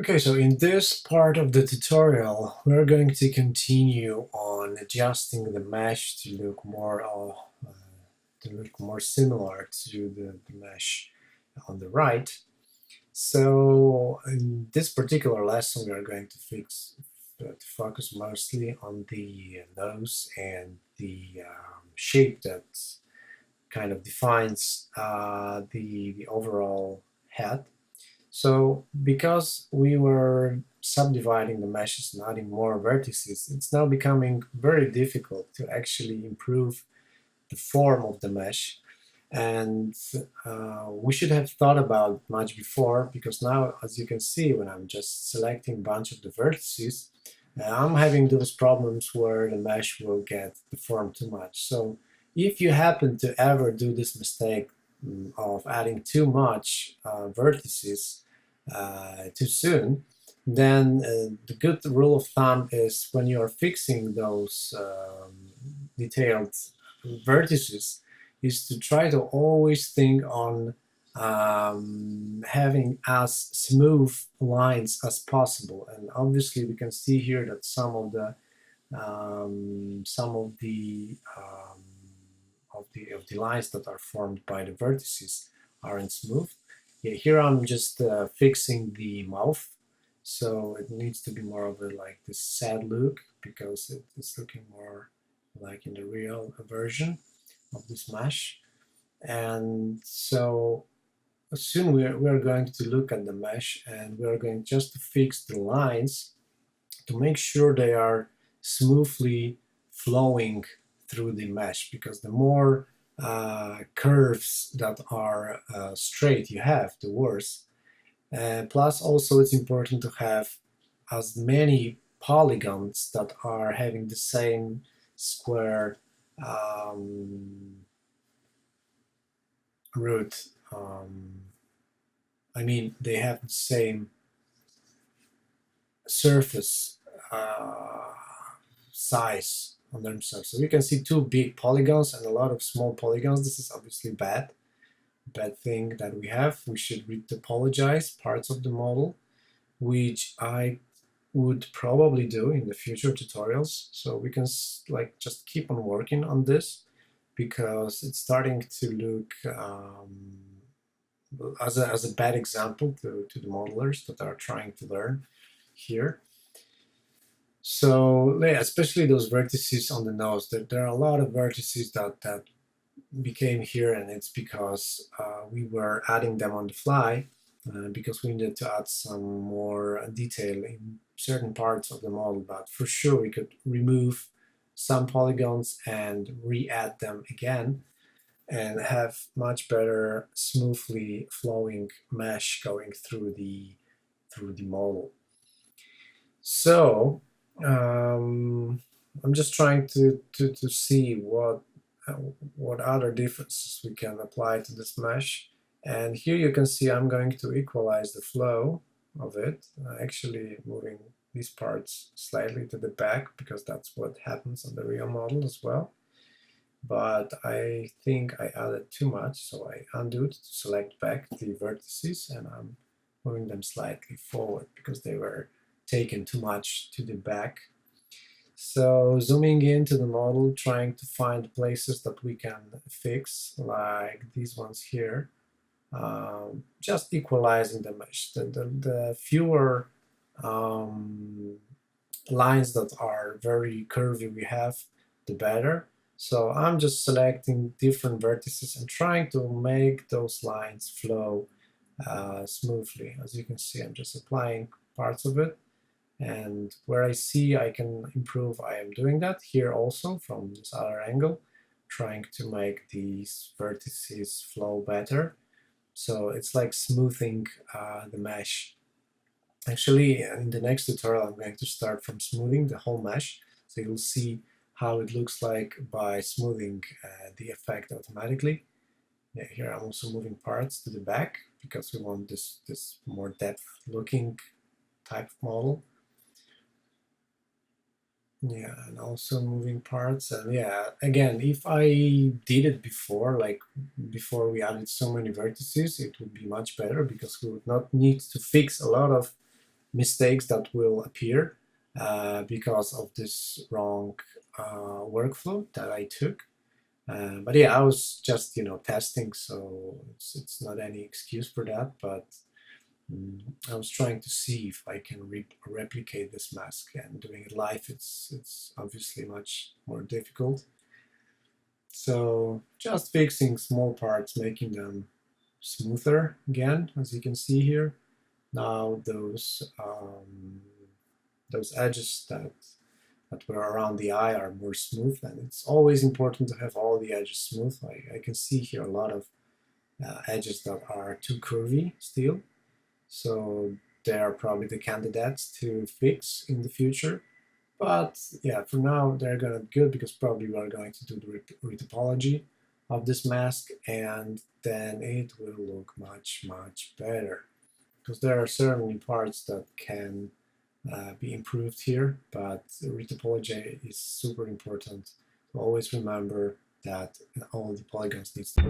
Okay, so in this part of the tutorial, we're going to continue on adjusting the mesh to look more similar to the mesh on the right. So in this particular lesson, we are going to focus mostly on the nose and the shape that kind of defines the overall head. So because we were subdividing the meshes and adding more vertices, it's now becoming very difficult to actually improve the form of the mesh. And we should have thought about it much before, because now, as you can see, when I'm just selecting a bunch of the vertices, I'm having those problems where the mesh will get deformed too much. So if you happen to ever do this mistake of adding too much vertices too soon, then the good rule of thumb is when you are fixing those detailed vertices is to try to always think on having as smooth lines as possible. And obviously we can see here that some of the lines that are formed by the vertices aren't smooth. Yeah, here I'm just fixing the mouth, so it needs to be more of a like this sad look, because it's looking more like in the real version of this mesh. And so soon we're going to look at the mesh, and we're going just to fix the lines to make sure they are smoothly flowing through the mesh, because the more curves that are straight you have, the worse. Plus also it's important to have as many polygons that are having the same square root. I mean, they have the same surface size on themselves. So we can see two big polygons and a lot of small polygons. This is obviously bad thing that we have. We should retopologize parts of the model, which I would probably do in the future tutorials. So we can like just keep on working on this, because it's starting to look as a bad example to the modelers that are trying to learn here. So yeah, especially those vertices on the nose, there are a lot of vertices that became here, and it's because we were adding them on the fly, because we needed to add some more detail in certain parts of the model. But for sure we could remove some polygons and re-add them again, and have much better smoothly flowing mesh going through the model. So I'm just trying to see what other differences we can apply to this mesh. And here you can see I'm going to equalize the flow of it, actually moving these parts slightly to the back, because that's what happens on the real model as well. But I think I added too much, so I undo it to select back the vertices, and I'm moving them slightly forward because they were taken too much to the back. So zooming into the model, trying to find places that we can fix, like these ones here, just equalizing the mesh. The fewer lines that are very curvy we have, the better. So I'm just selecting different vertices and trying to make those lines flow smoothly. As you can see, I'm just applying parts of it, and where I see I can improve, I am doing that here also from this other angle, trying to make these vertices flow better. So it's like smoothing the mesh. Actually, in the next tutorial, I'm going to start from smoothing the whole mesh, so you'll see how it looks like by smoothing the effect automatically. Yeah, here I'm also moving parts to the back, because we want this more depth-looking type of model. Yeah, and also moving parts. And yeah, again, if I did it before, like before we added so many vertices, it would be much better, because we would not need to fix a lot of mistakes that will appear because of this wrong workflow that I took. But yeah, I was just testing, so it's not any excuse for that. But I was trying to see if I can replicate this mask, and doing it live, it's obviously much more difficult. So just fixing small parts, making them smoother again, as you can see here. Now those edges that were around the eye are more smooth, and it's always important to have all the edges smooth. I can see here a lot of edges that are too curvy still, so they are probably the candidates to fix in the future. But yeah, for now they're gonna be good because probably we're going to do the retopology of this mask, and then it will look much better, because there are certainly parts that can be improved here, but retopology is super important to always remember that all the polygons needs to